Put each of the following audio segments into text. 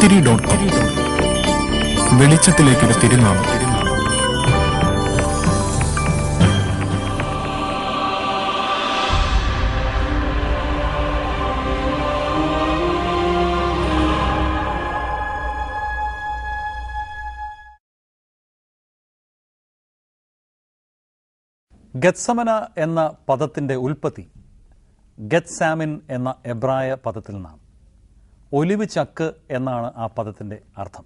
തിരിത്തിരി.com വെളിച്ചത്തിലേക്കൊരു തിരുനാമം. ഗത്സമന എന്ന പദത്തിൻ്റെ ഉൽപ്പത്തി ഗത്സാമിൻ എന്ന എബ്രായ പദത്തിൽ നിന്നാണ്. ഒലിവ് ചക്ക് എന്നാണ് ആ പദത്തിൻ്റെ അർത്ഥം.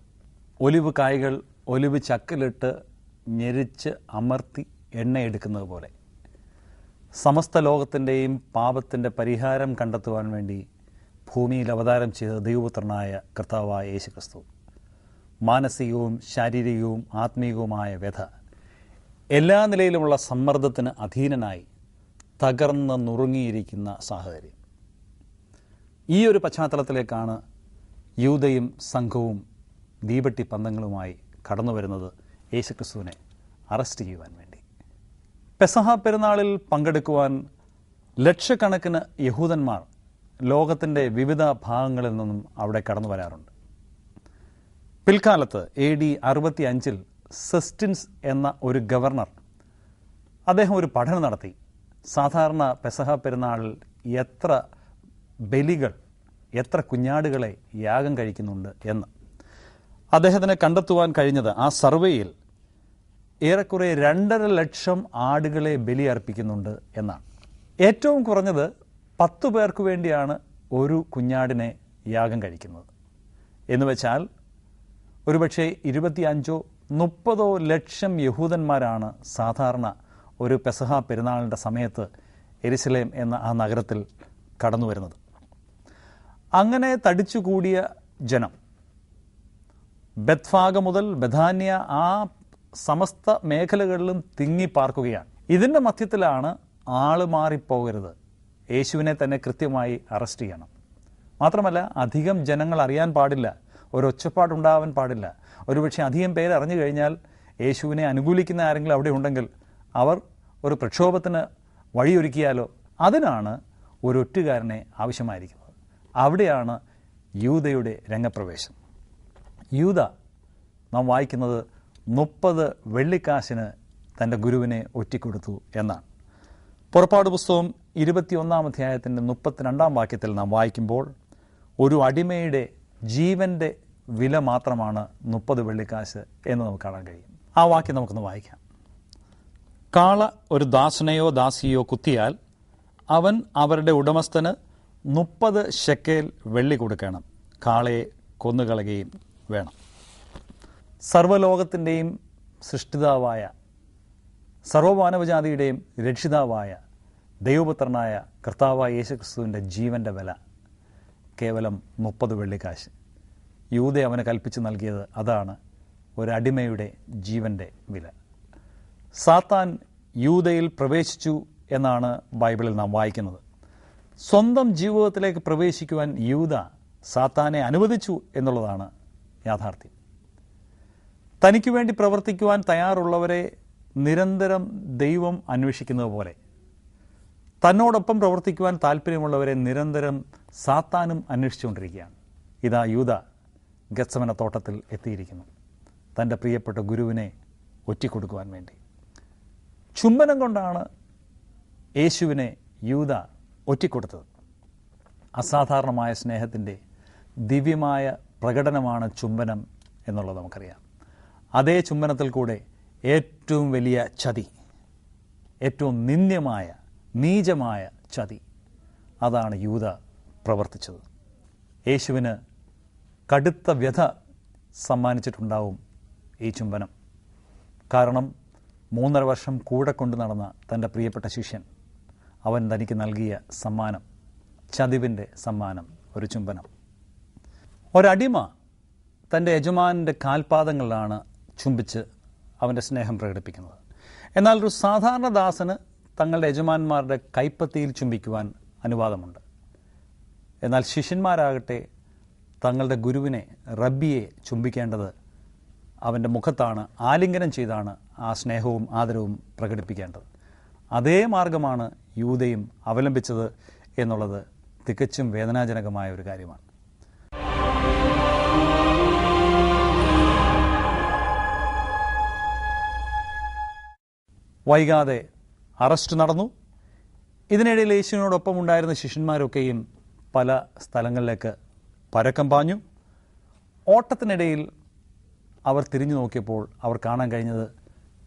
ഒലിവ് കായ്കൾ ഒലിവ് ചക്കിലിട്ട് ഞെരിച്ച് അമർത്തി എണ്ണയെടുക്കുന്നത് പോലെ സമസ്ത ലോകത്തിൻ്റെയും പാപത്തിൻ്റെ പരിഹാരം കണ്ടെത്തുവാൻ വേണ്ടി ഭൂമിയിൽ അവതാരം ചെയ്ത ദൈവപുത്രനായ കർത്താവായ യേശുക്രിസ്തു മാനസികവും ശാരീരികവും ആത്മീയവുമായ വ്യഥ, എല്ലാ നിലയിലുമുള്ള സമ്മർദ്ദത്തിന് അധീനനായി തകർന്ന് നുറുങ്ങിയിരിക്കുന്ന സാഹചര്യം. ഈ ഒരു പശ്ചാത്തലത്തിലേക്കാണ് യൂദയും സംഘവും ദീപട്ടി പന്തങ്ങളുമായി കടന്നു വരുന്നത് യേശുക്രിസ്തുവിനെ അറസ്റ്റ് ചെയ്യുവാൻ വേണ്ടി. പെസഹ പെരുന്നാളിൽ പങ്കെടുക്കുവാൻ ലക്ഷക്കണക്കിന് യഹൂദന്മാർ ലോകത്തിൻ്റെ വിവിധ ഭാഗങ്ങളിൽ നിന്നും അവിടെ കടന്നു വരാറുണ്ട്. പിൽക്കാലത്ത് AD 65 സെസ്റ്റിൻസ് എന്ന ഒരു ഗവർണർ അദ്ദേഹം ഒരു പഠനം നടത്തി. സാധാരണ പെസഹ പെരുന്നാളിൽ എത്ര ബലികൾ, എത്ര കുഞ്ഞാടുകളെ യാഗം കഴിക്കുന്നുണ്ട് എന്ന് അദ്ദേഹത്തിന് കണ്ടെത്തുവാൻ കഴിഞ്ഞത് ആ സർവേയിൽ ഏറെക്കുറെ 2.5 ലക്ഷം ആടുകളെ ബലി അർപ്പിക്കുന്നുണ്ട് എന്നാണ്. ഏറ്റവും കുറഞ്ഞത് 10 പേർക്ക് വേണ്ടിയാണ് ഒരു കുഞ്ഞാടിനെ യാഗം കഴിക്കുന്നത്. എന്നുവെച്ചാൽ ഒരുപക്ഷെ 25-30 ലക്ഷം യഹൂദന്മാരാണ് സാധാരണ ഒരു പെസഹ പെരുന്നാളിൻ്റെ സമയത്ത് യെരുശലേം എന്ന ആ നഗരത്തിൽ കടന്നു വരുന്നത്. അങ്ങനെ തടിച്ചുകൂടിയ ജനം ബെത്ഫാഗ മുതൽ ബഥാന്യ ആ സമസ്ത മേഖലകളിലും തിങ്ങിപ്പാർക്കുകയാണ്. ഇതിൻ്റെ മധ്യത്തിലാണ് ആള് മാറിപ്പോകരുത്, യേശുവിനെ തന്നെ കൃത്യമായി അറസ്റ്റ് ചെയ്യണം. മാത്രമല്ല അധികം ജനങ്ങൾ അറിയാൻ പാടില്ല, ഒരൊച്ചപ്പാടുണ്ടാവാൻ പാടില്ല. ഒരുപക്ഷെ അധികം പേര് അറിഞ്ഞു കഴിഞ്ഞാൽ യേശുവിനെ അനുകൂലിക്കുന്ന ആരെങ്കിലും അവിടെ ഉണ്ടെങ്കിൽ അവർ ഒരു പ്രക്ഷോഭത്തിന് വഴിയൊരുക്കിയാലോ. അതിനാണ് ഒരു ഒറ്റുകാരനെ ആവശ്യമായിരിക്കുന്നത്. അവിടെയാണ് യൂദയുടെ രംഗപ്രവേശം. യൂദ നാം വായിക്കുന്നത് 30 വെള്ളിക്കാശിന് തൻ്റെ ഗുരുവിനെ ഒറ്റിക്കൊടുത്തു എന്നാണ്. പുറപ്പാട് പുസ്തകം 21-ാം അധ്യായത്തിൻ്റെ 32-ാം വാക്യത്തിൽ നാം വായിക്കുമ്പോൾ ഒരു അടിമയുടെ ജീവൻ്റെ വില മാത്രമാണ് 30 വെള്ളിക്കാശ് എന്ന് നമുക്ക് കാണാൻ കഴിയും. ആ വാക്യം നമുക്കൊന്ന് വായിക്കാം. കാള ഒരു ദാസനെയോ ദാസിയോ കുത്തിയാൽ അവൻ അവരുടെ ഉടമസ്ഥന് 30 ശെക്കേൽ വെള്ളി കൊടുക്കണം, കാളയെ കൊന്നുകളയുകയും വേണം. സർവ്വലോകത്തിൻ്റെയും സൃഷ്ടിതാവായ സർവ്വമാനവജാതിയുടെയും രക്ഷിതാവായ ദൈവപുത്രനായ കർത്താവായ യേശുക്രിസ്തുവിൻ്റെ ജീവൻ്റെ വില കേവലം 30 വെള്ളിക്കാശ്. യൂദ അവന് കൽപ്പിച്ചു നൽകിയത് അതാണ്, ഒരടിമയുടെ ജീവൻ്റെ വില. സാത്താൻ യൂദയിൽ പ്രവേശിച്ചു എന്നാണ് ബൈബിളിൽ നാം വായിക്കുന്നത്. സ്വന്തം ജീവിതത്തിലേക്ക് പ്രവേശിക്കുവാൻ യൂദ സാത്താനെ അനുവദിച്ചു എന്നുള്ളതാണ് യാഥാർത്ഥ്യം. തനിക്ക് വേണ്ടി പ്രവർത്തിക്കുവാൻ തയ്യാറുള്ളവരെ നിരന്തരം ദൈവം അന്വേഷിക്കുന്നത് പോലെ തന്നോടൊപ്പം പ്രവർത്തിക്കുവാൻ താല്പര്യമുള്ളവരെ നിരന്തരം സാത്താനും അന്വേഷിച്ചുകൊണ്ടിരിക്കുകയാണ്. ഇതാ യൂദ ഗത്സമന തോട്ടത്തിൽ എത്തിയിരിക്കുന്നു, തൻ്റെ പ്രിയപ്പെട്ട ഗുരുവിനെ ഒറ്റിക്കൊടുക്കുവാൻ വേണ്ടി. ചുംബനം കൊണ്ടാണ് യേശുവിനെ യൂദ ഒറ്റിക്കൊടുത്തത്. അസാധാരണമായ സ്നേഹത്തിൻ്റെ ദിവ്യമായ പ്രകടനമാണ് ചുംബനം എന്നുള്ളത് നമുക്കറിയാം. അതേ ചുംബനത്തിൽ കൂടെ ഏറ്റവും വലിയ ചതി, ഏറ്റവും നിന്ദ്യമായ നീചമായ ചതി, അതാണ് യൂദ പ്രവർത്തിച്ചത്. യേശുവിന് കടുത്ത വ്യഥ സമ്മാനിച്ചിട്ടുണ്ടാവും ഈ ചുംബനം. കാരണം 3.5 വർഷം കൂടെ കൊണ്ടു നടന്ന തൻ്റെ പ്രിയപ്പെട്ട ശിഷ്യൻ, അവൻ തനിക്ക് നൽകിയ സമ്മാനം, ചതിവിൻ്റെ സമ്മാനം, ഒരു ചുംബനം. ഒരടിമ തൻ്റെ യജമാനൻ്റെ കാൽപാദങ്ങളിലാണ് ചുംബിച്ച് അവൻ്റെ സ്നേഹം പ്രകടിപ്പിക്കുന്നത്. എന്നാൽ ഒരു സാധാരണ ദാസന് തങ്ങളുടെ യജമാന്മാരുടെ കൈപ്പത്തിയിൽ ചുംബിക്കുവാൻ അനുവാദമുണ്ട്. എന്നാൽ ശിഷ്യന്മാരാകട്ടെ തങ്ങളുടെ ഗുരുവിനെ, റബ്ബിയെ ചുംബിക്കേണ്ടത് അവൻ്റെ മുഖത്താണ്, ആലിംഗനം ചെയ്താണ് ആ സ്നേഹവും ആദരവും പ്രകടിപ്പിക്കേണ്ടത്. അതേ മാർഗമാണ് യൂദയും അവലംബിച്ചത് എന്നുള്ളത് തികച്ചും വേദനാജനകമായ ഒരു കാര്യമാണ്. വൈകാതെ അറസ്റ്റ് നടന്നു. ഇതിനിടയിൽ യേശുവിനോടൊപ്പം ഉണ്ടായിരുന്ന ശിഷ്യന്മാരൊക്കെയും പല സ്ഥലങ്ങളിലേക്ക് പരക്കം പാഞ്ഞു. ഓട്ടത്തിനിടയിൽ അവർ തിരിഞ്ഞു നോക്കിയപ്പോൾ അവർ കാണാൻ കഴിഞ്ഞത്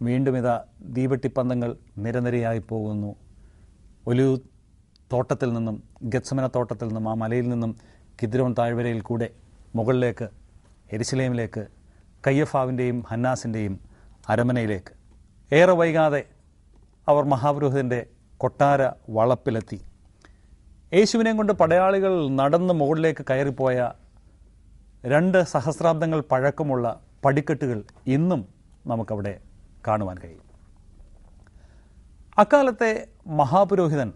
വീണ്ടും ഇതാ തീവെട്ടിപ്പന്തങ്ങൾ നിരനിരയായി പോകുന്നു. ഒലിവ് തോട്ടത്തിൽ നിന്നും, ഗെത്സമന തോട്ടത്തിൽ നിന്നും, ആ മലയിൽ നിന്നും കിദ്രോൻ താഴ്വരയിൽ കൂടെ മുകളിലേക്ക് യെരുശലേമിലേക്ക്, കയ്യഫാവിൻ്റെയും ഹന്നാസിൻ്റെയും അരമനയിലേക്ക്. ഏറെ വൈകാതെ അവർ മഹാപുരോഹിതൻ്റെ കൊട്ടാര വളപ്പിലെത്തി. യേശുവിനെയും കൊണ്ട് പടയാളികൾ നടന്ന് മുകളിലേക്ക് കയറിപ്പോയ 2 സഹസ്രാബ്ദങ്ങൾ പഴക്കമുള്ള പടിക്കെട്ടുകൾ ഇന്നും നമുക്കവിടെ കാണുവാൻ കഴിയും. അക്കാലത്തെ മഹാപുരോഹിതൻ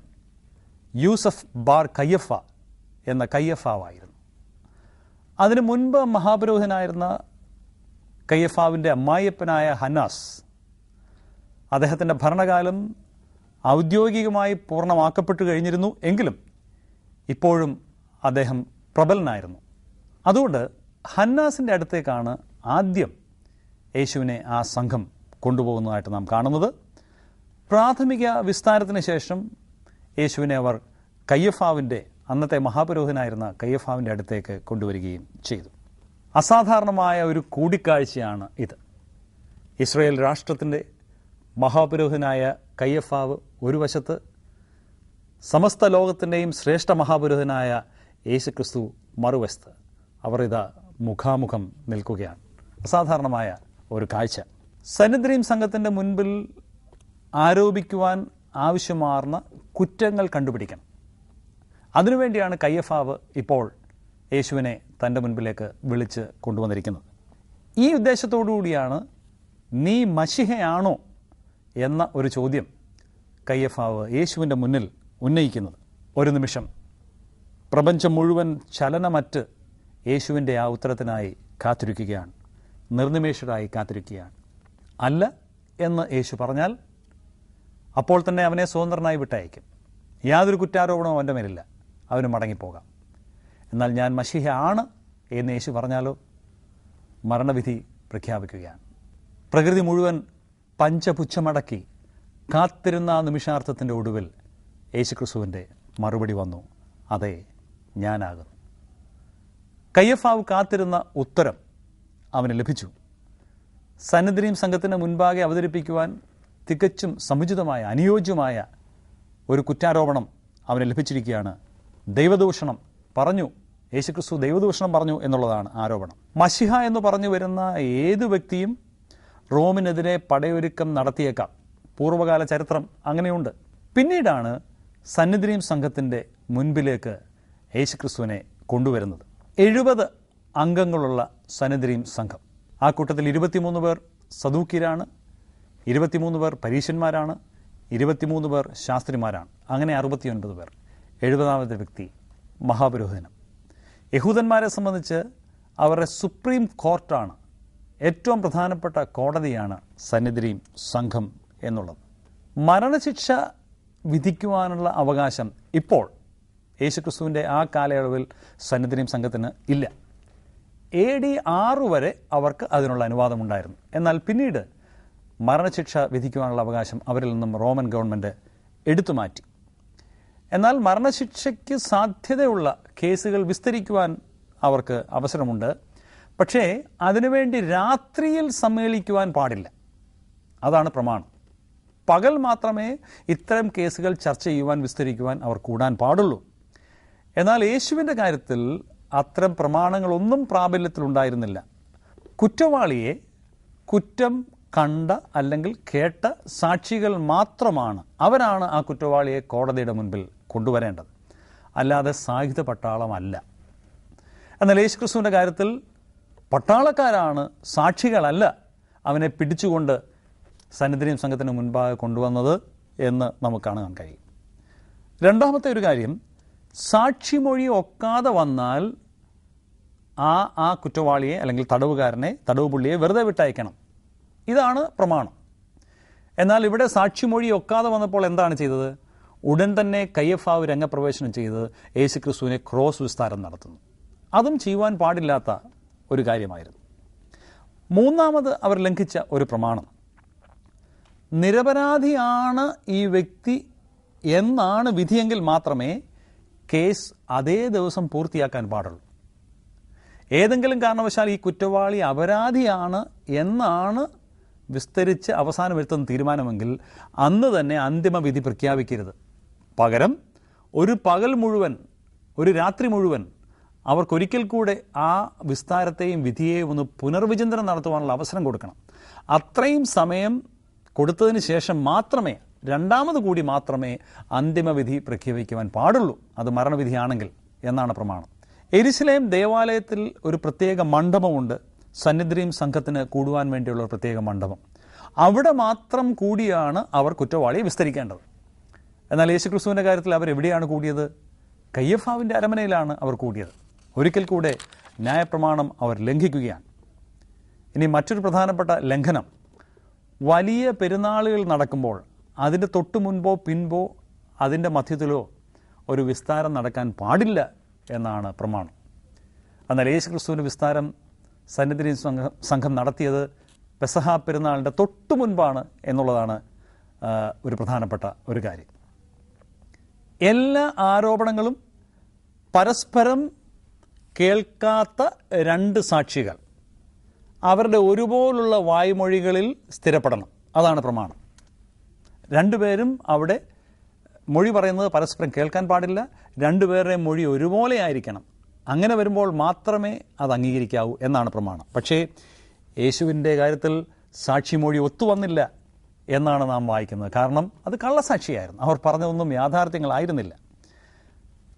യൂസഫ് ബാർ കയ്യഫ എന്ന കയ്യഫാവായിരുന്നു. അതിനു മുൻപ് മഹാപുരോഹിതനായിരുന്ന കയ്യഫാവിൻ്റെ അമ്മായിയപ്പനായ ഹന്നാസ്, അദ്ദേഹത്തിൻ്റെ ഭരണകാലം ഔദ്യോഗികമായി പൂർണ്ണമാക്കപ്പെട്ടു കഴിഞ്ഞിരുന്നു. എങ്കിലും ഇപ്പോഴും അദ്ദേഹം പ്രബലനായിരുന്നു. അതുകൊണ്ട് ഹന്നാസിൻ്റെ അടുത്തേക്കാണ് ആദ്യം യേശുവിനെ ആ സംഘം കൊണ്ടുപോകുന്നതായിട്ട് നാം കാണുന്നത്. പ്രാഥമിക വിസ്താരത്തിന് ശേഷം യേശുവിനെ അവർ കയ്യഫാവിൻ്റെ, അന്നത്തെ മഹാപുരോഹിതനായിരുന്ന കയ്യഫാവിൻ്റെ അടുത്തേക്ക് കൊണ്ടുവരികയും ചെയ്തു. അസാധാരണമായ ഒരു കൂടിക്കാഴ്ചയാണ് ഇത്. ഇസ്രായേൽ രാഷ്ട്രത്തിൻ്റെ മഹാപുരോഹിതനായ കയ്യഫാവ് ഒരു വശത്ത്, സമസ്ത ലോകത്തിൻ്റെയും ശ്രേഷ്ഠ മഹാപുരോഹിതനായ യേശുക്രിസ്തു മറുവശത്ത്. അവർ ഇതാ മുഖാമുഖം നിൽക്കുകയാണ്. അസാധാരണമായ ഒരു കാഴ്ച. സന്നിദ്രീം സംഘത്തിൻ്റെ മുൻപിൽ ആരോപിക്കുവാൻ ആവശ്യമാർന്ന കുറ്റങ്ങൾ കണ്ടുപിടിക്കണം. അതിനുവേണ്ടിയാണ് കയ്യഫാവ് ഇപ്പോൾ യേശുവിനെ തൻ്റെ മുൻപിലേക്ക് വിളിച്ച് കൊണ്ടുവന്നിരിക്കുന്നത്. ഈ ഉദ്ദേശത്തോടുകൂടിയാണ് നീ മശിഹയാണോ എന്ന ഒരു ചോദ്യം കയ്യഫാവ് യേശുവിൻ്റെ മുന്നിൽ ഉന്നയിക്കുന്നത്. ഒരു നിമിഷം പ്രപഞ്ചം മുഴുവൻ ചലനമറ്റ് യേശുവിൻ്റെ ആ ഉത്തരത്തിനായി കാത്തിരിക്കുകയാണ്, നിർനിമേഷരായി കാത്തിരിക്കുകയാണ്. അല്ല എന്ന് യേശു പറഞ്ഞാൽ അപ്പോൾ തന്നെ അവനെ സ്വതന്ത്രനായി വിട്ടയക്കും. യാതൊരു കുറ്റാരോപണവും അവൻ്റെ മേലില്ല, അവന് മടങ്ങിപ്പോകാം. എന്നാൽ ഞാൻ മശിഹ ആണ് എന്ന് യേശു പറഞ്ഞാലോ മരണവിധി പ്രഖ്യാപിക്കുകയാണ്. പ്രകൃതി മുഴുവൻ പഞ്ചപുച്ഛമടക്കി കാത്തിരുന്ന ആ നിമിഷാർത്ഥത്തിൻ്റെ ഒടുവിൽ യേശുക്രിസ്തുവിൻ്റെ മറുപടി വന്നു, അതെ ഞാനാകുന്നു. കയ്യഫാവ് കാത്തിരുന്ന ഉത്തരം അവന് ലഭിച്ചു. സന്നിദ്രീം സംഘത്തിന് മുൻപാകെ അവതരിപ്പിക്കുവാൻ തികച്ചും സമുചിതമായ, അനുയോജ്യമായ ഒരു കുറ്റാരോപണം അവന് ലഭിച്ചിരിക്കുകയാണ്. ദൈവദൂഷണം പറഞ്ഞു, യേശുക്രിസ്തു ദൈവദൂഷണം പറഞ്ഞു എന്നുള്ളതാണ് ആരോപണം. മശിഹ എന്ന് പറഞ്ഞു വരുന്ന ഏതു വ്യക്തിയും റോമിനെതിരെ പടയൊരുക്കം നടത്തിയേക്കാം. പൂർവ്വകാല ചരിത്രം അങ്ങനെയുണ്ട്. പിന്നീടാണ് സന്നിദ്രീം സംഘത്തിൻ്റെ മുൻപിലേക്ക് യേശുക്രിസ്തുവിനെ കൊണ്ടുവരുന്നത്. 70 അംഗങ്ങളുള്ള സന്നിദ്രീം സംഘം. ആ കൂട്ടത്തിൽ 23 പേർ സദൂക്യരാണ്, 23 പേർ പരീശന്മാരാണ്, 23 പേർ ശാസ്ത്രിമാരാണ്. അങ്ങനെ 69 പേർ. 70ാമത്തെ വ്യക്തി മഹാപുരോഹിതനും. യഹൂദന്മാരെ സംബന്ധിച്ച് അവരുടെ സുപ്രീം കോർട്ടാണ്, ഏറ്റവും പ്രധാനപ്പെട്ട കോടതിയാണ് സന്നിദ്രീം സംഘം എന്നുള്ളത്. മരണശിക്ഷ വിധിക്കുവാനുള്ള അവകാശം ഇപ്പോൾ യേശുക്രിസ്തുവിൻ്റെ ആ കാലയളവിൽ സന്നിദ്രീം സംഘത്തിന് ഇല്ല. AD 6 വരെ അവർക്ക് അതിനുള്ള അനുവാദമുണ്ടായിരുന്നു. എന്നാൽ പിന്നീട് മരണശിക്ഷ വിധിക്കുവാനുള്ള അവകാശം അവരിൽ നിന്നും റോമൻ ഗവൺമെൻറ് എടുത്തുമാറ്റി. എന്നാൽ മരണശിക്ഷയ്ക്ക് സാധ്യതയുള്ള കേസുകൾ വിസ്തരിക്കുവാൻ അവർക്ക് അവസരമുണ്ട്. പക്ഷേ അതിനുവേണ്ടി രാത്രിയിൽ സമ്മേളിക്കുവാൻ പാടില്ല. അതാണ് പ്രമാണം. പകൽ മാത്രമേ ഇത്തരം കേസുകൾ ചർച്ച ചെയ്യുവാൻ, വിസ്തരിക്കുവാൻ അവർ കൂടാൻ പാടുള്ളൂ. എന്നാൽ യേശുവിൻ്റെ കാര്യത്തിൽ അത്തരം പ്രമാണങ്ങളൊന്നും പ്രാബല്യത്തിലുണ്ടായിരുന്നില്ല. കുറ്റവാളിയെ കുറ്റം കണ്ട അല്ലെങ്കിൽ കേട്ട സാക്ഷികൾ മാത്രമാണ്, അവരാണ് ആ കുറ്റവാളിയെ കോടതിയുടെ മുൻപിൽ കൊണ്ടുവരേണ്ടത്, അല്ലാതെ സായുധ പട്ടാളമല്ല. എന്നാൽ യേശുക്രിസ്തുവിൻ്റെ കാര്യത്തിൽ പട്ടാളക്കാരാണ്, സാക്ഷികളല്ല അവനെ പിടിച്ചുകൊണ്ട് സന്നിദ്രീം സംഘത്തിന് മുൻപാകെ കൊണ്ടുവന്നത് എന്ന് നമുക്ക് കാണാൻ കഴിയും. രണ്ടാമത്തെ ഒരു കാര്യം, സാക്ഷിമൊഴി ഒക്കാതെ വന്നാൽ ആ കുറ്റവാളിയെ അല്ലെങ്കിൽ തടവുകാരനെ, തടവുപുള്ളിയെ വെറുതെ വിട്ടയക്കണം. ഇതാണ് പ്രമാണം. എന്നാൽ ഇവിടെ സാക്ഷിമൊഴി ഒക്കാതെ വന്നപ്പോൾ എന്താണ് ചെയ്തത്? ഉടൻ തന്നെ കയ്യഫാവ് രംഗപ്രവേശനം ചെയ്ത് യേശുക്രിസ്തുവിനെ ക്രോസ് വിസ്താരം നടത്തുന്നു. അതും ചെയ്യുവാൻ പാടില്ലാത്ത ഒരു കാര്യമായിരുന്നു. മൂന്നാമത് അവർ ലംഘിച്ച ഒരു പ്രമാണം, നിരപരാധിയാണ് ഈ വ്യക്തി എന്നാണ് വിധിയെങ്കിൽ മാത്രമേ കേസ് അതേ ദിവസം പൂർത്തിയാക്കാൻ പാടുള്ളൂ. ഏതെങ്കിലും കാരണവശാൽ ഈ കുറ്റവാളി അപരാധിയാണ് എന്നാണ് വിസ്തരിച്ച് അവസാനം വരുത്തുന്ന തീരുമാനമെങ്കിൽ അന്ന് തന്നെ അന്തിമ വിധി പ്രഖ്യാപിക്കരുത്. പകരം ഒരു പകൽ മുഴുവൻ, ഒരു രാത്രി മുഴുവൻ അവർക്കൊരിക്കൽ കൂടെ ആ വിസ്താരത്തെയും വിധിയെയും ഒന്ന് പുനർവിചിന്തനം നടത്തുവാനുള്ള അവസരം കൊടുക്കണം. അത്രയും സമയം കൊടുത്തതിന് ശേഷം മാത്രമേ, രണ്ടാമത് കൂടി മാത്രമേ അന്തിമവിധി പ്രഖ്യാപിക്കുവാൻ പാടുള്ളൂ, അത് മരണവിധിയാണെങ്കിൽ എന്നാണ് പ്രമാണം. യെരുശലേം ദേവാലയത്തിൽ ഒരു പ്രത്യേക മണ്ഡപമുണ്ട്, സന്നിധിയും സംഘത്തിന് കൂടുവാൻ വേണ്ടിയുള്ള ഒരു പ്രത്യേക മണ്ഡപം. അവിടെ മാത്രം കൂടിയാണ് അവർ കുറ്റവാളിയെ വിസ്തരിക്കേണ്ടത്. എന്നാൽ യേശുക്രിസ്തുവിൻ്റെ കാര്യത്തിൽ അവരെവിടെയാണ് കൂടിയത്? കയ്യഫാവിൻ്റെ അരമനയിലാണ് അവർ കൂടിയത്. ഒരിക്കൽ കൂടെ ന്യായപ്രമാണം അവർ ലംഘിക്കുകയാണ്. ഇനി മറ്റൊരു പ്രധാനപ്പെട്ട ലംഘനം, വലിയ പെരുന്നാളുകൾ നടക്കുമ്പോൾ അതിൻ്റെ തൊട്ടു മുൻപോ പിൻപോ അതിൻ്റെ മധ്യത്തിലോ ഒരു വിസ്താരം നടക്കാൻ പാടില്ല എന്നാണ് പ്രമാണം. എന്നാൽ യേശുക്രിസ്തുവിൻ്റെ വിസ്താരം സന്നിധി സംഘം നടത്തിയത് പെസഹ പെരുന്നാളിൻ്റെ തൊട്ടു മുൻപാണ് എന്നുള്ളതാണ് ഒരു പ്രധാനപ്പെട്ട ഒരു കാര്യം. എല്ലാ ആരോപണങ്ങളും പരസ്പരം കേൾക്കാത്ത രണ്ട് സാക്ഷികൾ അവരുടെ ഒരുപോലുള്ള വായ്മൊഴികളിൽ സ്ഥിരപ്പെടണം, അതാണ് പ്രമാണം. രണ്ടുപേരും അവിടെ മൊഴി പറയുന്നത് പരസ്പരം കേൾക്കാൻ പാടില്ല, രണ്ടുപേരുടെയും മൊഴി ഒരുപോലെ ആയിരിക്കണം. അങ്ങനെ വരുമ്പോൾ മാത്രമേ അത് അംഗീകരിക്കാവൂ എന്നാണ് പ്രമാണം. പക്ഷേ യേശുവിൻ്റെ കാര്യത്തിൽ സാക്ഷിമൊഴി ഒത്തുവന്നില്ല എന്നാണ് നാം വായിക്കുന്നത്. കാരണം അത് കള്ളസാക്ഷിയായിരുന്നു. അവർ പറഞ്ഞതൊന്നും യാഥാർത്ഥ്യങ്ങളായിരുന്നില്ല.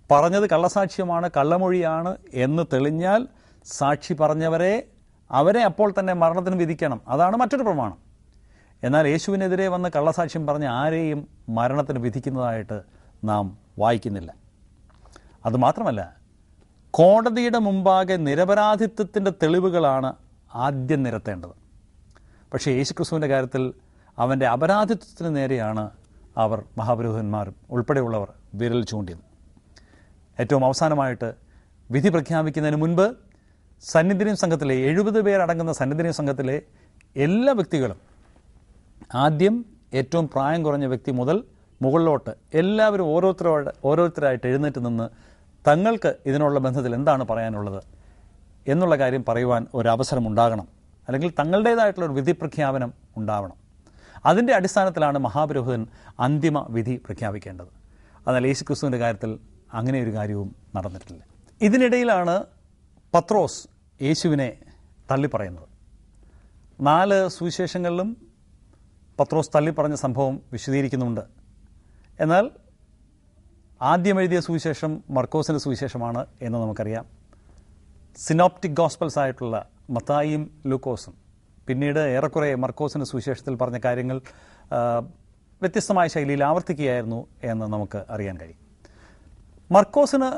പറഞ്ഞത് കള്ളസാക്ഷ്യമാണ്, കള്ളമൊഴിയാണ് എന്ന് തെളിഞ്ഞാൽ സാക്ഷി പറഞ്ഞവരെ അപ്പോൾ തന്നെ മരണത്തിന് വിധിക്കണം, അതാണ് മറ്റൊരു പ്രമാണം. എന്നാൽ യേശുവിനെതിരെ വന്ന് കള്ളസാക്ഷ്യം പറഞ്ഞ് ആരെയും മരണത്തിന് വിധിക്കുന്നതായിട്ട് നാം വായിക്കുന്നില്ല. അതുമാത്രമല്ല, കോടതിയുടെ മുമ്പാകെ നിരപരാധിത്വത്തിൻ്റെ തെളിവുകളാണ് ആദ്യം നിരത്തേണ്ടത്. പക്ഷേ യേശുക്രിസ്തുവിൻ്റെ കാര്യത്തിൽ അവൻ്റെ അപരാധിത്വത്തിന് നേരെയാണ് അവർ മഹാപുരോഹിതന്മാരും ഉൾപ്പെടെയുള്ളവർ വിരൽ ചൂണ്ടിയത്. ഏറ്റവും അവസാനമായിട്ട് വിധി പ്രഖ്യാപിക്കുന്നതിന് മുൻപ് സന്നിധിയും സംഘത്തിലെ 70 പേരടങ്ങുന്ന സന്നിധിയും സംഘത്തിലെ എല്ലാ വ്യക്തികളും, ആദ്യം ഏറ്റവും പ്രായം കുറഞ്ഞ വ്യക്തി മുതൽ മുകളിലോട്ട് എല്ലാവരും ഓരോരുത്തരായിട്ട് എഴുന്നേറ്റ് നിന്ന് തങ്ങൾക്ക് ഇതിനുള്ള ബന്ധത്തിൽ എന്താണ് പറയാനുള്ളത് എന്നുള്ള കാര്യം പറയുവാൻ ഒരവസരം ഉണ്ടാകണം, അല്ലെങ്കിൽ തങ്ങളുടേതായിട്ടുള്ളൊരു വിധി പ്രഖ്യാപനം ഉണ്ടാവണം. അതിൻ്റെ അടിസ്ഥാനത്തിലാണ് മഹാപുരോഹിതൻ അന്തിമ വിധി പ്രഖ്യാപിക്കേണ്ടത്. എന്നാൽ യേശുക്രിസ്തുവിൻ്റെ കാര്യത്തിൽ അങ്ങനെ ഒരു കാര്യവും നടന്നിട്ടില്ല. ഇതിനിടയിലാണ് പത്രോസ് യേശുവിനെ തള്ളിപ്പറയുന്നത്. 4 സുവിശേഷങ്ങളിലും പത്രോസ് തള്ളിപ്പറഞ്ഞ സംഭവം വിശദീകരിക്കുന്നുണ്ട്. എന്നാൽ ആദ്യം എഴുതിയ സുവിശേഷം മർക്കോസിൻ്റെ സുവിശേഷമാണ് എന്ന് നമുക്കറിയാം. സിനോപ്റ്റിക് ഗോസ്പൽസ് ആയിട്ടുള്ള മത്തായിയും ലൂക്കോസും പിന്നീട് ഏറെക്കുറെ മർക്കോസിൻ്റെ സുവിശേഷത്തിൽ പറഞ്ഞ കാര്യങ്ങൾ വ്യത്യസ്തമായ ശൈലിയിൽ ആവർത്തിക്കുകയായിരുന്നു എന്ന് നമുക്ക് അറിയാൻ കഴിയും. മർക്കോസിന്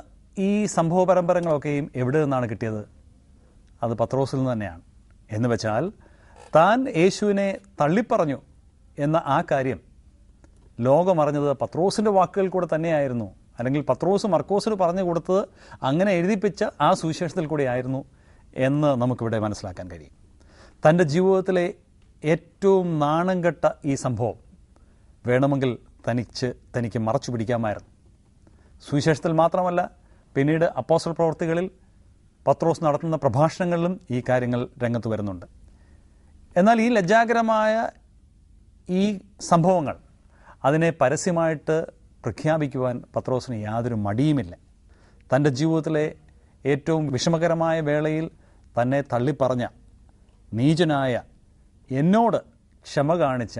ഈ സംഭവ പരമ്പരങ്ങളൊക്കെയും എവിടെ നിന്നാണ് കിട്ടിയത്? അത് പത്രോസിൽ നിന്ന് തന്നെയാണ്. എന്ന് വെച്ചാൽ താൻ യേശുവിനെ തള്ളിപ്പറഞ്ഞു എന്ന ആ കാര്യം ലോകമറിഞ്ഞത് പത്രോസിൻ്റെ വാക്കുകൾ കൂടെ തന്നെയായിരുന്നു, അല്ലെങ്കിൽ പത്രോസ് മർക്കോസിന് പറഞ്ഞു കൊടുത്തത് അങ്ങനെ എഴുതിപ്പിച്ച ആ സുവിശേഷത്തിൽ കൂടെ ആയിരുന്നു എന്ന് നമുക്കിവിടെ മനസ്സിലാക്കാൻ കഴിയും. തൻ്റെ ജീവിതത്തിലെ ഏറ്റവും നാണം കെട്ട ഈ സംഭവം വേണമെങ്കിൽ തനിക്ക് മറച്ചു പിടിക്കാമായിരുന്നു. സുവിശേഷത്തിൽ മാത്രമല്ല, പിന്നീട് അപ്പോസ്തല പ്രവൃത്തികളിൽ പത്രോസ് നടത്തുന്ന പ്രഭാഷണങ്ങളിലും ഈ കാര്യങ്ങൾ രംഗത്ത് വരുന്നുണ്ട്. എന്നാൽ ഈ ലജ്ജാകരമായ ഈ സംഭവങ്ങൾ അതിനെ പരസ്യമായിട്ട് പ്രഖ്യാപിക്കുവാൻ പത്രോസിന് യാതൊരു മടിയുമില്ല. തൻ്റെ ജീവിതത്തിലെ ഏറ്റവും വിഷമകരമായ വേളയിൽ തന്നെ തള്ളിപ്പറഞ്ഞ നീചനായ എന്നോട് ക്ഷമ കാണിച്ച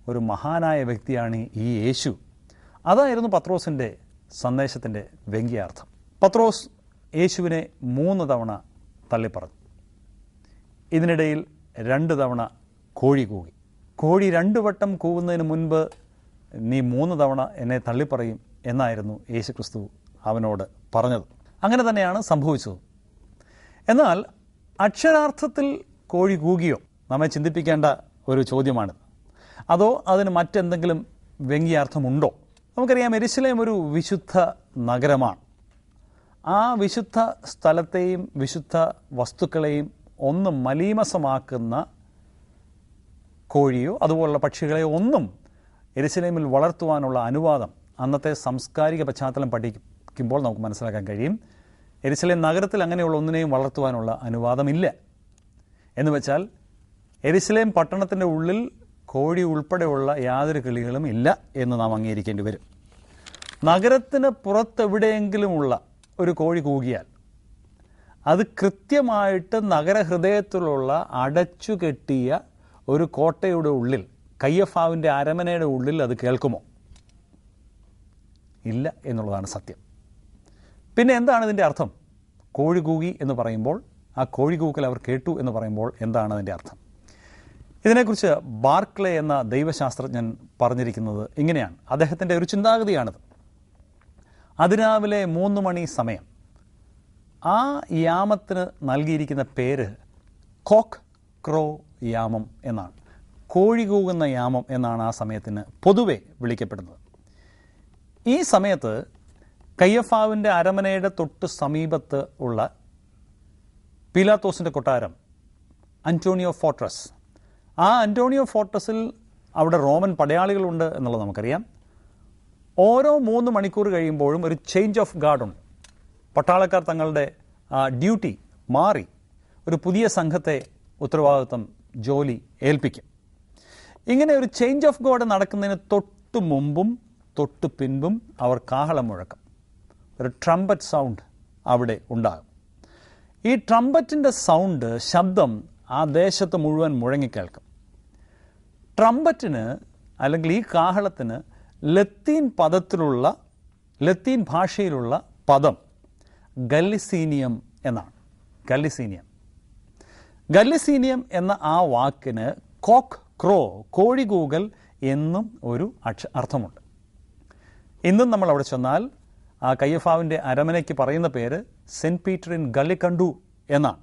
ഒരു മഹാനായ വ്യക്തിയാണ് ഈ യേശു. അതായിരുന്നു പത്രോസിൻ്റെ സന്ദേശത്തിൻ്റെ വ്യംഗ്യാർത്ഥം. പത്രോസ് യേശുവിനെ 3 തവണ തള്ളിപ്പറഞ്ഞു. ഇതിനിടയിൽ 2 തവണ കോഴി കൂകി. കോഴി 2 വട്ടം കൂവുന്നതിന് മുൻപ് നീ 3 തവണ എന്നെ തള്ളിപ്പറയും എന്നായിരുന്നു യേശുക്രിസ്തു അവനോട് പറഞ്ഞത്. അങ്ങനെ തന്നെയാണ് സംഭവിച്ചത്. എന്നാൽ അക്ഷരാർത്ഥത്തിൽ കോഴി കൂകിയോ? നമ്മെ ചിന്തിപ്പിക്കേണ്ട ഒരു ചോദ്യമാണിത്. അതോ അതിന് മറ്റെന്തെങ്കിലും വ്യംഗ്യാർത്ഥമുണ്ടോ? നമുക്കറിയാം, യെരുശലേം ഒരു വിശുദ്ധ നഗരമാണ്. ആ വിശുദ്ധ സ്ഥലത്തെയും വിശുദ്ധ വസ്തുക്കളെയും ഒന്ന് മലീമസമാക്കുന്ന കോഴിയോ അതുപോലുള്ള പക്ഷികളെയോ ഒന്നും യെരുശലേമിൽ വളർത്തുവാനുള്ള അനുവാദം അന്നത്തെ സാംസ്കാരിക പശ്ചാത്തലം പഠിക്കുമ്പോൾ നമുക്ക് മനസ്സിലാക്കാൻ കഴിയും. യെരുശലേം നഗരത്തിൽ അങ്ങനെയുള്ള ഒന്നിനെയും വളർത്തുവാനുള്ള അനുവാദമില്ല. എന്ന് വെച്ചാൽ യെരുശലേം പട്ടണത്തിൻ്റെ ഉള്ളിൽ കോഴി ഉൾപ്പെടെയുള്ള യാതൊരു കിളികളും ഇല്ല എന്ന് നാം അംഗീകരിക്കേണ്ടി വരും. നഗരത്തിന് പുറത്തെവിടെയെങ്കിലുമുള്ള ഒരു കോഴി കൂകിയാൽ അത് കൃത്യമായിട്ട് നഗരഹൃദയത്തിലുള്ള അടച്ചു കെട്ടിയ ഒരു കോട്ടയുടെ ഉള്ളിൽ, കയ്യഫാവിൻ്റെ അരമനയുടെ ഉള്ളിൽ അത് കേൾക്കുമോ? ഇല്ല എന്നുള്ളതാണ് സത്യം. പിന്നെ എന്താണ് ഇതിൻ്റെ അർത്ഥം? കോഴി കൂകി എന്ന് പറയുമ്പോൾ, ആ കോഴി കൂക്കൽ അവർ കേട്ടു എന്ന് പറയുമ്പോൾ എന്താണ് അതിൻ്റെ അർത്ഥം? ഇതിനെക്കുറിച്ച് ബാർക്ലേ എന്ന ദൈവശാസ്ത്രജ്ഞൻ പറഞ്ഞിരിക്കുന്നത് ഇങ്ങനെയാണ്. അദ്ദേഹത്തിൻ്റെ ഒരു ചിന്താഗതിയാണിത്. അതിരാവിലെ 3 മണി സമയം, ആ യാമത്തിന് നൽകിയിരിക്കുന്ന പേര് കോക്ക് ക്രോ യാമം എന്നാണ്. കോഴി കൂകുന്ന യാമം എന്നാണ് ആ സമയത്തിന് പൊതുവെ വിളിക്കപ്പെടുന്നത്. ഈ സമയത്ത് കയ്യഫാവിൻ്റെ അരമനയുടെ തൊട്ട് സമീപത്ത് ഉള്ള പീലാത്തോസിൻ്റെ കൊട്ടാരം അന്റോണിയോ ഫോർട്രസ്, ആ അന്റോണിയോ ഫോർട്രസിൽ അവിടെ റോമൻ പടയാളികളുണ്ട് എന്നുള്ളത് നമുക്കറിയാം. ഓരോ 3 മണിക്കൂർ കഴിയുമ്പോഴും ഒരു ചേഞ്ച് ഓഫ് ഗാർഡുണ്ട്. പട്ടാളക്കാർ തങ്ങളുടെ ഡ്യൂട്ടി മാറി ഒരു പുതിയ സംഘത്തെ ഉത്തരവാദിത്വം, ജോലി ഏൽപ്പിക്കും. ഇങ്ങനെ ഒരു ചേഞ്ച് ഓഫ് ഗാർഡ് നടക്കുന്നതിന് തൊട്ട് മുമ്പും തൊട്ട് പിൻപും അവർ കാഹളം മുഴക്കും. ഒരു ട്രംപറ്റ് സൗണ്ട് അവിടെ ഉണ്ടാകും. ഈ ട്രംപറ്റിൻ്റെ ശബ്ദം ആ ദേശത്ത് മുഴുവൻ മുഴങ്ങിക്കേൾക്കും. ട്രംപറ്റിന് അല്ലെങ്കിൽ ഈ കാഹളത്തിന് ലത്തീൻ ഭാഷയിലുള്ള പദം ഗല്ലിസീനിയം എന്നാണ്. ഗല്ലിസീനിയം എന്ന ആ വാക്കിന് കോക്ക് ക്രോ, കോഴികൂകൽ എന്നും ഒരു അർത്ഥമുണ്ട്. ഇന്നും നമ്മൾ അവിടെ ചെന്നാൽ ആ കയ്യഫാവിൻ്റെ അരമനയ്ക്ക് പറയുന്ന പേര് സെൻറ്റ് പീറ്റർ ഇൻ ഗള്ളിക്കണ്ടു എന്നാണ്.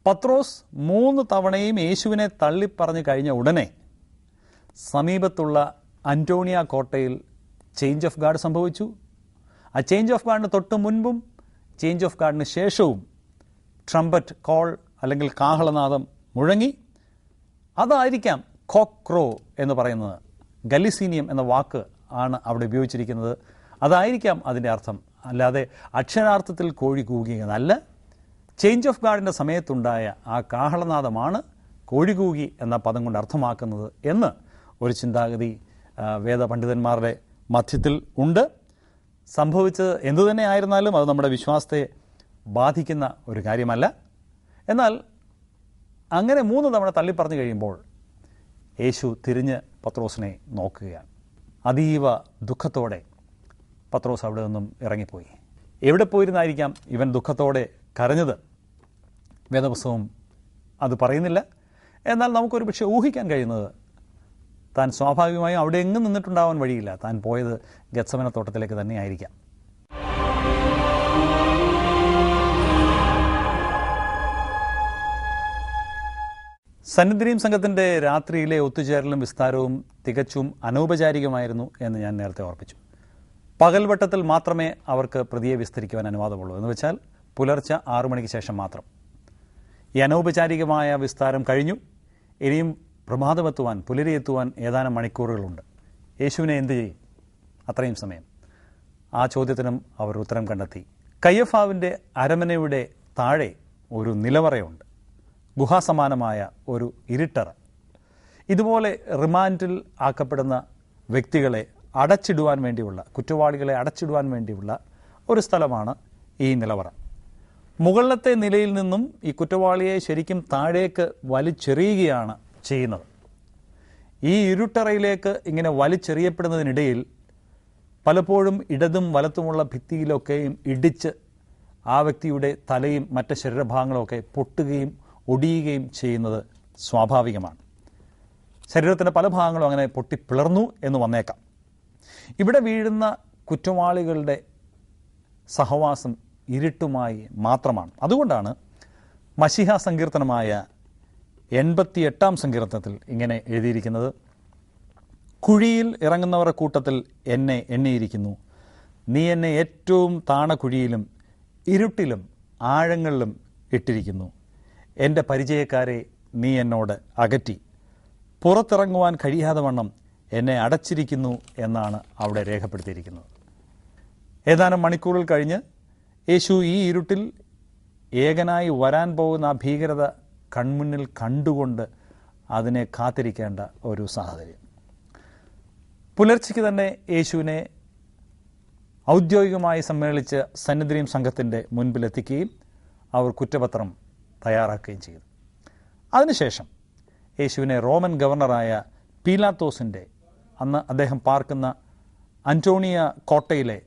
പത്രോസ് 3 തവണയും യേശുവിനെ തള്ളിപ്പറഞ്ഞു കഴിഞ്ഞ ഉടനെ സമീപത്തുള്ള അന്റോണിയ കോട്ടയിൽ ചേഞ്ച് ഓഫ് ഗാർഡ് സംഭവിച്ചു. ആ ചേഞ്ച് ഓഫ് ഗാർഡിന് തൊട്ട് മുൻപും ചേഞ്ച് ഓഫ് ഗാർഡിന് ശേഷവും ട്രംപറ്റ് കോൾ അല്ലെങ്കിൽ കാഹളനാദം മുഴങ്ങി. അതായിരിക്കാം കോക്ക് ക്രോ എന്ന് പറയുന്നത്. ഗല്ലിസീനിയം എന്ന വാക്ക് ആണ് അവിടെ ഉപയോഗിച്ചിരിക്കുന്നത്. അതായിരിക്കാം അതിൻ്റെ അർത്ഥം. അല്ലാതെ അക്ഷരാർത്ഥത്തിൽ കോഴി കൂകിയെന്നല്ല. ചേഞ്ച് ഓഫ് ഗാർഡിൻ്റെ സമയത്തുണ്ടായ ആ കാഹളനാദമാണ് കോഴി കൂകി എന്ന പദം കൊണ്ട് അർത്ഥമാക്കുന്നത് എന്ന് ഒരു ചിന്താഗതി വേദപണ്ഡിതന്മാരുടെ മധ്യത്തിൽ ഉണ്ട്. സംഭവിച്ചത് എന്തുതന്നെ ആയിരുന്നാലും അത് നമ്മുടെ വിശ്വാസത്തെ ബാധിക്കുന്ന ഒരു കാര്യമല്ല. എന്നാൽ അങ്ങനെ 3 തവണ തള്ളിപ്പറഞ്ഞു കഴിയുമ്പോൾ യേശു തിരിഞ്ഞ് പത്രോസിനെ നോക്കുകയാണ്. അതീവ ദുഃഖത്തോടെ പത്രോസ് അവിടെ നിന്നും ഇറങ്ങിപ്പോയി. എവിടെ പോയിരുന്നായിരിക്കാം ഇവൻ ദുഃഖത്തോടെ കരഞ്ഞത്? വേദപുസ്തകം അത് പറയുന്നില്ല. എന്നാൽ നമുക്കൊരു പക്ഷേ ഊഹിക്കാൻ കഴിയുന്നത്, താൻ സ്വാഭാവികമായും അവിടെ എങ്ങും നിന്നിട്ടുണ്ടാവാൻ വഴിയില്ല. താൻ പോയത് ഗത്സമന തോട്ടത്തിലേക്ക് തന്നെ ആയിരിക്കാം. സന്നിധിയും സംഘത്തിൻ്റെ രാത്രിയിലെ ഒത്തുചേരലും വിസ്താരവും തികച്ചും അനൗപചാരികമായിരുന്നു എന്ന് ഞാൻ നേരത്തെ ഓർപ്പിച്ചു. പകൽവട്ടത്തിൽ മാത്രമേ അവർക്ക് പ്രതിയെ വിസ്തരിക്കുവാൻ അനുവാദമുള്ളൂ. എന്ന് വെച്ചാൽ പുലർച്ചെ 6 മണിക്ക് ശേഷം മാത്രം. ഈ അനൗപചാരികമായ വിസ്താരം കഴിഞ്ഞു. ഇനിയും പ്രഭാതമെത്തുവാൻ, പുലരിയെത്തുവാൻ ഏതാനും മണിക്കൂറുകളുണ്ട്. യേശുവിനെ എന്തു ചെയ്യും അത്രയും സമയം? ആ ചോദ്യത്തിനും അവർ ഉത്തരം കണ്ടെത്തി. കയ്യഫാവിൻ്റെ അരമനയുടെ താഴെ ഒരു നിലവറയുണ്ട്, ഗുഹാസമാനമായ ഒരു ഇരുട്ടറ. ഇതുപോലെ റിമാൻഡിൽ ആക്കപ്പെടുന്ന വ്യക്തികളെ അടച്ചിടുവാൻ വേണ്ടിയുള്ള, കുറ്റവാളികളെ അടച്ചിടുവാൻ വേണ്ടിയുള്ള ഒരു സ്ഥലമാണ് ഈ നിലവറ. മുകളിലത്തെ നിലയിൽ നിന്നും ഈ കുറ്റവാളിയെ ശരിക്കും താഴേക്ക് വലിച്ചെറിയുകയാണ് ചെയ്യുന്നത്. ഈ ഇരുട്ടറയിലേക്ക് ഇങ്ങനെ വലിച്ചെറിയപ്പെടുന്നതിനിടയിൽ പലപ്പോഴും ഇടതും വലത്തുമുള്ള ഭിത്തിയിലൊക്കെയും ഇടിച്ച് ആ വ്യക്തിയുടെ തലയും മറ്റ് ശരീരഭാഗങ്ങളൊക്കെ പൊട്ടുകയും ഒടിയുകയും ചെയ്യുന്നത് സ്വാഭാവികമാണ്. ശരീരത്തിൻ്റെ പല ഭാഗങ്ങളും അങ്ങനെ പൊട്ടിപ്പിളർന്നു എന്ന് വന്നേക്കാം. ഇവിടെ വീഴുന്ന കുറ്റവാളികളുടെ സഹവാസം ഇരുട്ടുമായി മാത്രമാണ്. അതുകൊണ്ടാണ് മശിഹ സങ്കീർത്തനമായ 88-ാം സങ്കീർത്തനത്തിൽ ഇങ്ങനെ എഴുതിയിരിക്കുന്നത്: കുഴിയിൽ ഇറങ്ങുന്നവരുടെ കൂട്ടത്തിൽ എന്നെ എണ്ണിയിരിക്കുന്നു, നീ എന്നെ ഏറ്റവും താണകുഴിയിലും ഇരുട്ടിലും ആഴങ്ങളിലും ഇട്ടിരിക്കുന്നു. എൻ്റെ പരിചയക്കാരെ നീ എന്നോട് അകറ്റി, പുറത്തിറങ്ങുവാൻ കഴിയാതെ വണ്ണം എന്നെ അടച്ചിരിക്കുന്നു എന്നാണ് അവിടെ രേഖപ്പെടുത്തിയിരിക്കുന്നത്. ഏതാനും മണിക്കൂറുകൾ കഴിഞ്ഞ് യേശു ഈ ഇരുട്ടിൽ ഏകനായി വരാൻ പോകുന്ന ആ ഭീകരത കൺമുന്നിൽ കണ്ടുകൊണ്ട് അതിനെ കാത്തിരിക്കേണ്ട ഒരു സാഹചര്യം. പുലർച്ചയ്ക്ക് തന്നെ യേശുവിനെ ഔദ്യോഗികമായി സമ്മേളിച്ച് സന്നിധിയും സംഘത്തിൻ്റെ മുൻപിലെത്തിക്കുകയും അവർ കുറ്റപത്രം തയ്യാറാക്കുകയും ചെയ്തു. അതിനുശേഷം യേശുവിനെ റോമൻ ഗവർണറായ പീലാത്തോസിൻ്റെ, അന്ന് അദ്ദേഹം പാർക്കുന്ന അന്റോണിയ കോട്ടയിലെ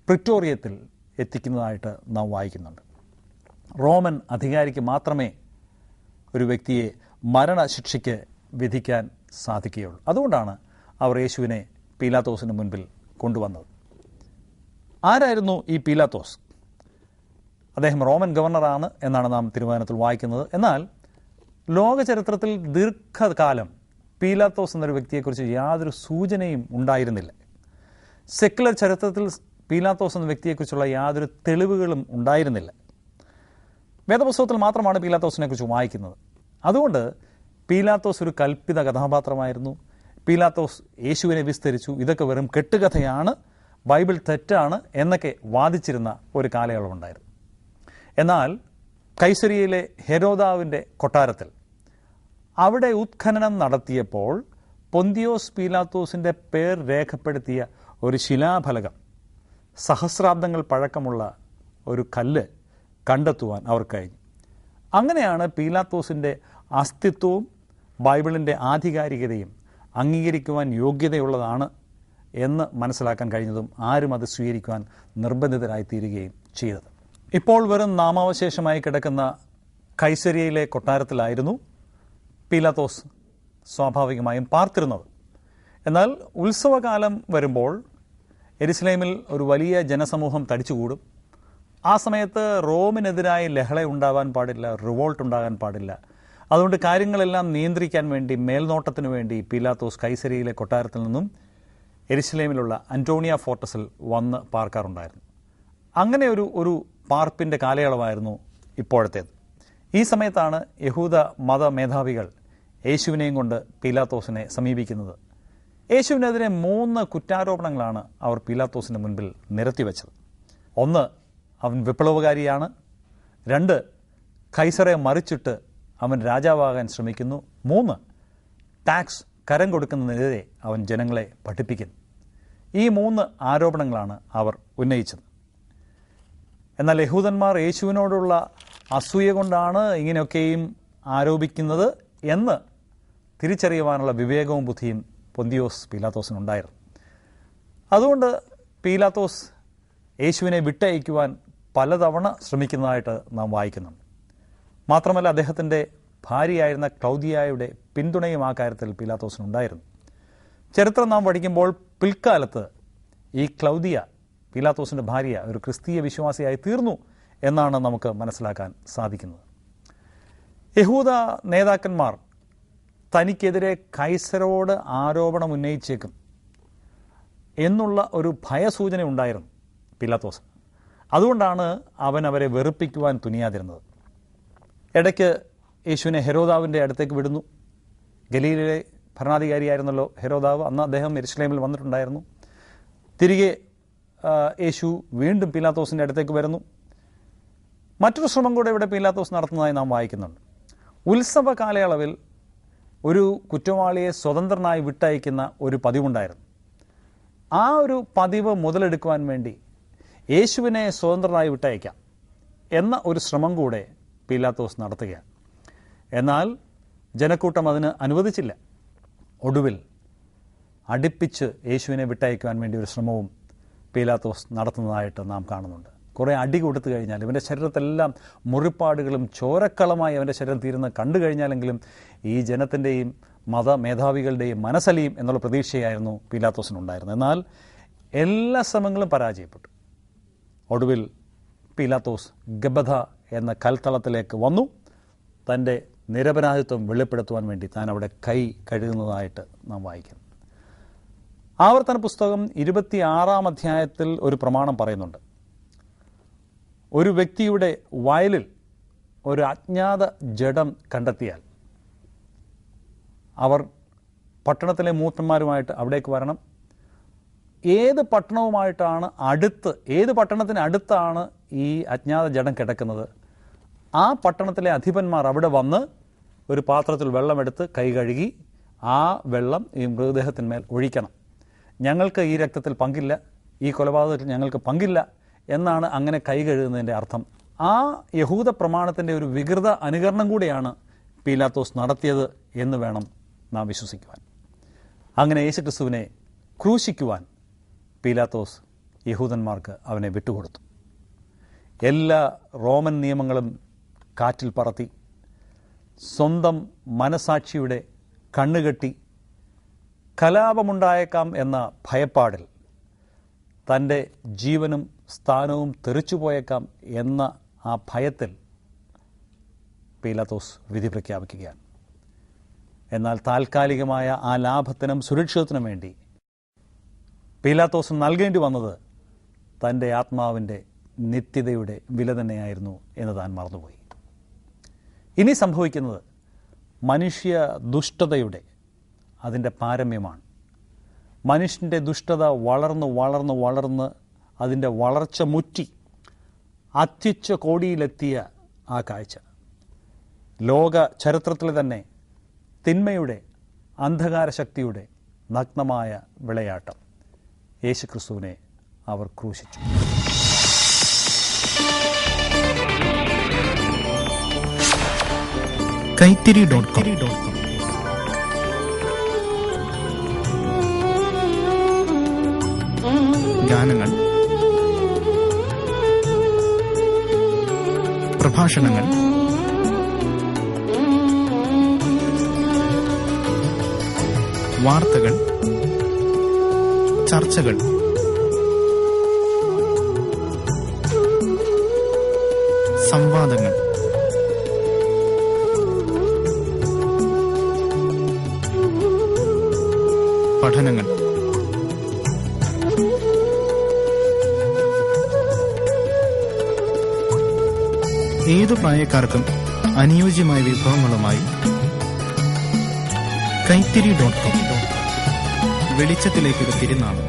പ്രിറ്റോറിയത്തിൽ എത്തിക്കുന്നതായിട്ട് നാം വായിക്കുന്നുണ്ട്. റോമൻ അധികാരിക്ക് മാത്രമേ ഒരു വ്യക്തിയെ മരണശിക്ഷയ്ക്ക് വിധിക്കാൻ സാധിക്കുകയുള്ളൂ. അതുകൊണ്ടാണ് അവർ യേശുവിനെ പീലാത്തോസിന് മുൻപിൽ കൊണ്ടുവന്നത്. ആരായിരുന്നു ഈ പീലാത്തോസ്? അദ്ദേഹം റോമൻ ഗവർണറാണ് എന്നാണ് നാം തിരുവചനത്തിൽ വായിക്കുന്നത്. എന്നാൽ ലോക ചരിത്രത്തിൽ ദീർഘകാലം പീലാത്തോസ് എന്നൊരു വ്യക്തിയെക്കുറിച്ച് യാതൊരു സൂചനയും ഉണ്ടായിരുന്നില്ല. സെക്കുലർ ചരിത്രത്തിൽ പീലാത്തോസ് എന്ന വ്യക്തിയെക്കുറിച്ചുള്ള യാതൊരു തെളിവുകളും ഉണ്ടായിരുന്നില്ല. വേദപുസ്തകത്തിൽ മാത്രമാണ് പീലാത്തോസിനെ കുറിച്ച് വായിക്കുന്നത്. അതുകൊണ്ട് പീലാത്തോസ് ഒരു കൽപ്പിത കഥാപാത്രമായിരുന്നു. പീലാത്തോസ് യേശുവിനെ വിസ്തരിച്ചു, ഇതൊക്കെ വെറും കെട്ടുകഥയാണ്, ബൈബിൾ തെറ്റാണ് എന്നൊക്കെ വാദിച്ചിരുന്ന ഒരു കാലയളവുണ്ടായിരുന്നു. എന്നാൽ കൈസരിയയിലെ ഹെരോദാവിൻ്റെ കൊട്ടാരത്തിൽ അവിടെ ഉത്ഖനനം നടത്തിയപ്പോൾ പൊന്തിയോസ് പീലാത്തോസിൻ്റെ പേർ രേഖപ്പെടുത്തിയ ഒരു ശിലാഫലകം, സഹസ്രാബ്ദങ്ങൾ പഴക്കമുള്ള ഒരു കല്ല് കണ്ടെത്തുവാൻ അവർ കഴിഞ്ഞു. അങ്ങനെയാണ് പീലാത്തോസിൻ്റെ അസ്തിത്വവും ബൈബിളിൻ്റെ ആധികാരികതയും അംഗീകരിക്കുവാൻ യോഗ്യതയുള്ളതാണ് എന്ന് മനസ്സിലാക്കാൻ കഴിഞ്ഞതും ആരും അത് സ്വീകരിക്കുവാൻ നിർബന്ധിതരായി തീരുകയും ചെയ്തത്. ഇപ്പോൾ വെറും നാമാവശേഷമായി കിടക്കുന്ന കൈസരിയയിലെ കൊട്ടാരത്തിലായിരുന്നു പീലാത്തോസ് സ്വാഭാവികമായും പാർത്തിരുന്നത്. എന്നാൽ ഉത്സവകാലം വരുമ്പോൾ യെരുശലേമിൽ ഒരു വലിയ ജനസമൂഹം തടിച്ചുകൂടും. ആ സമയത്ത് റോമിനെതിരായി ലഹള ഉണ്ടാകാൻ പാടില്ല, റിവോൾട്ട് ഉണ്ടാകാൻ പാടില്ല. അതുകൊണ്ട് കാര്യങ്ങളെല്ലാം നിയന്ത്രിക്കാൻ വേണ്ടി, മേൽനോട്ടത്തിന് വേണ്ടി പീലാത്തോസ് കൈസരിയിലെ കൊട്ടാരത്തിൽ നിന്നും യെരുശലേമിലുള്ള അന്റോണിയ ഫോർട്ടസിൽ വന്ന് പാർക്കാറുണ്ടായിരുന്നു. അങ്ങനെ ഒരു പാർപ്പിൻ്റെ കാലയളവായിരുന്നു ഇപ്പോഴത്തേത്. ഈ സമയത്താണ് യഹൂദ മത മേധാവികൾ യേശുവിനെയും കൊണ്ട് പീലാത്തോസിനെ സമീപിക്കുന്നത്. യേശുവിനെതിരെ 3 കുറ്റാരോപണങ്ങളാണ് അവർ പീലാത്തോസിന് മുൻപിൽ നിരത്തിവെച്ചത്. 1, അവൻ വിപ്ലവകാരിയാണ്. 2, കൈസറെ മറിച്ചിട്ട് അവൻ രാജാവാകാൻ ശ്രമിക്കുന്നു. 3, ടാക്സ് കരം കൊടുക്കുന്നതിനെതിരെ അവൻ ജനങ്ങളെ പഠിപ്പിക്കുന്നു. ഈ 3 ആരോപണങ്ങളാണ് അവർ ഉന്നയിച്ചത്. എന്നാൽ യഹൂദന്മാർ യേശുവിനോടുള്ള അസൂയ കൊണ്ടാണ് ഇങ്ങനെയൊക്കെയും ആരോപിക്കുന്നത് എന്ന് തിരിച്ചറിയുവാനുള്ള വിവേകവും ബുദ്ധിയും പൊന്തിയോസ് പീലാത്തോസിനുണ്ടായിരുന്നു. അതുകൊണ്ട് പീലാത്തോസ് യേശുവിനെ വിട്ടയക്കുവാൻ പലതവണ ശ്രമിക്കുന്നതായിട്ട് നാം വായിക്കുന്നുണ്ട്. മാത്രമല്ല അദ്ദേഹത്തിൻ്റെ ഭാര്യയായിരുന്ന ക്ലൗദിയായുടെ പിന്തുണയും ആ കാര്യത്തിൽ പീലാത്തോസിനുണ്ടായിരുന്നു. ചരിത്രം നാം പഠിക്കുമ്പോൾ പിൽക്കാലത്ത് ഈ ക്ലൗദിയ, പീലാത്തോസിൻ്റെ ഭാര്യ, ഒരു ക്രിസ്തീയ വിശ്വാസിയായി തീർന്നു എന്നാണ് നമുക്ക് മനസ്സിലാക്കാൻ സാധിക്കുന്നത്. യഹൂദ നേതാക്കന്മാർ തനിക്കെതിരെ കൈസരോട് ആരോപണം ഉന്നയിച്ചേക്കും എന്നുള്ള ഒരു ഭയസൂചന ഉണ്ടായിരുന്നു പീലാത്തോസ്. അതുകൊണ്ടാണ് അവൻ അവരെ വെറുപ്പിക്കുവാൻ തുനിയാതിരുന്നത്. ഇടയ്ക്ക് യേശുവിനെ ഹെരോദാവിൻ്റെ അടുത്തേക്ക് വിടുന്നു. ഗലീലയിലെ ഭരണാധികാരിയായിരുന്നല്ലോ ഹെരോദാവ്. അന്ന് അദ്ദേഹം യെരുശലേമിൽ വന്നിട്ടുണ്ടായിരുന്നു. തിരികെ യേശു വീണ്ടും പീലാത്തോസിൻ്റെ അടുത്തേക്ക് വരുന്നു. മറ്റൊരു ശ്രമം കൂടെ ഇവിടെ പീലാത്തോസ് നടത്തുന്നതായി നാം വായിക്കുന്നുണ്ട്. ഉത്സവ കാലയളവിൽ ഒരു കുറ്റവാളിയെ സ്വതന്ത്രനായി വിട്ടയക്കുന്ന ഒരു പതിവുണ്ടായിരുന്നു. ആ ഒരു പതിവ് മുതലെടുക്കുവാൻ വേണ്ടി യേശുവിനെ സ്വതന്ത്രനായി വിട്ടയക്കാം എന്ന ഒരു ശ്രമം കൂടെ പീലാത്തോസ് നടത്തുകയാണ്. എന്നാൽ ജനക്കൂട്ടം അതിന് അനുവദിച്ചില്ല. ഒടുവിൽ അടുപ്പിച്ച് യേശുവിനെ വിട്ടയക്കുവാൻ വേണ്ടി ഒരു ശ്രമവും പീലാത്തോസ് നടത്തുന്നതായിട്ട് നാം കാണുന്നുണ്ട്. കുറേ അടി കൊടുത്തു കഴിഞ്ഞാൽ, ഇവൻ്റെ ശരീരത്തെല്ലാം മുറിപ്പാടുകളും ചോരക്കളമായി അവൻ്റെ ശരീരം തീരുന്ന കണ്ടു കഴിഞ്ഞാലെങ്കിലും ഈ ജനത്തിൻ്റെയും മത മേധാവികളുടെയും മനസ്സലിയും എന്നുള്ള പ്രതീക്ഷയായിരുന്നു പീലാത്തോസിനുണ്ടായിരുന്നത്. എന്നാൽ എല്ലാ ശ്രമങ്ങളും പരാജയപ്പെട്ടു. ഒടുവിൽ പീലാത്തോസ് ഗബഥ എന്ന കൽത്തളത്തിലേക്ക് വന്നു. തൻ്റെ നിരപരാധിത്വം വെളിപ്പെടുത്തുവാൻ വേണ്ടി താൻ അവിടെ കൈ കഴുകുന്നതായിട്ട് നാം വായിക്കുന്നു. ആവർത്തന പുസ്തകം 26-ാം അധ്യായത്തിൽ ഒരു പ്രമാണം പറയുന്നുണ്ട്. ഒരു വ്യക്തിയുടെ വയലിൽ ഒരു അജ്ഞാത ജഡം കണ്ടെത്തിയാൽ അവർ പട്ടണത്തിലെ മൂപ്പന്മാരുമായിട്ട് അവിടേക്ക് വരണം. ഏത് പട്ടണത്തിന് അടുത്താണ് ഈ അജ്ഞാത ജഡം കിടക്കുന്നത്, ആ പട്ടണത്തിലെ അധിപന്മാർ അവിടെ വന്ന് ഒരു പാത്രത്തിൽ വെള്ളമെടുത്ത് കൈ കഴുകി ആ വെള്ളം ഈ മൃതദേഹത്തിന്മേൽ ഒഴിക്കണം. ഞങ്ങൾക്ക് ഈ രക്തത്തിൽ പങ്കില്ല, ഈ കൊലപാതകത്തിൽ ഞങ്ങൾക്ക് പങ്കില്ല എന്നാണ് അങ്ങനെ കൈ കഴുകുന്നതിൻ്റെ അർത്ഥം. ആ യഹൂദ പ്രമാണത്തിൻ്റെ ഒരു വികൃത അനുകരണം കൂടിയാണ് പീലാത്തോസ് നടത്തിയത് എന്ന് വേണം നാം വിശ്വസിക്കുവാൻ. അങ്ങനെ യേശുക്രിസ്തുവിനെ ക്രൂശിക്കുവാൻ പീലാത്തോസ് യഹൂദന്മാർക്ക് അവനെ വിട്ടുകൊടുത്തു. എല്ലാ റോമൻ നിയമങ്ങളും കാറ്റിൽ പറത്തി സ്വന്തം മനസാക്ഷിയുടെ കണ്ണുകെട്ടി കലാപമുണ്ടായേക്കാം എന്ന ഭയപ്പാടിൽ തൻ്റെ ജീവനും സ്ഥാനവും തെറിച്ചുപോയേക്കാം എന്ന ആ ഭയത്തിൽ പീലാത്തോസ് വിധി പ്രഖ്യാപിക്കുകയാണ്. എന്നാൽ താൽക്കാലികമായ ആ ലാഭത്തിനും സുരക്ഷിതത്തിനും വേണ്ടി പീലാത്തോസ് നൽകേണ്ടി വന്നത് തൻ്റെ ആത്മാവിൻ്റെ നിത്യതയുടെ വില തന്നെയായിരുന്നു എന്ന് താൻ മറന്നുപോയി. ഇനി സംഭവിക്കുന്നത് മനുഷ്യ ദുഷ്ടതയുടെ അതിൻ്റെ പാരമ്യമാണ്. മനുഷ്യൻ്റെ ദുഷ്ടത വളർന്ന് അതിൻ്റെ വളർച്ച മുറ്റി അത്യുച്ച കോടിയിലെത്തിയ ആ കാഴ്ച ലോക ചരിത്രത്തിലെ തന്നെ തിന്മയുടെ അന്ധകാര ശക്തിയുടെ നഗ്നമായ വിളയാട്ടം. യേശുക്രിസ്തുവിനെ അവർ ക്രൂശിച്ചു. കൈത്തിരി.com ഗാനങ്ങൾ, പ്രഭാഷണങ്ങൾ, വാർത്തകൾ, ചർച്ചകൾ, സംവാദങ്ങൾ, പഠനങ്ങൾ, ഏതു പ്രായക്കാർക്കും അനുയോജ്യമായ വിഭവങ്ങളുമായി കൈത്തിരി.com വെളിച്ചത്തിലേക്കൊരു തിരുനാളം.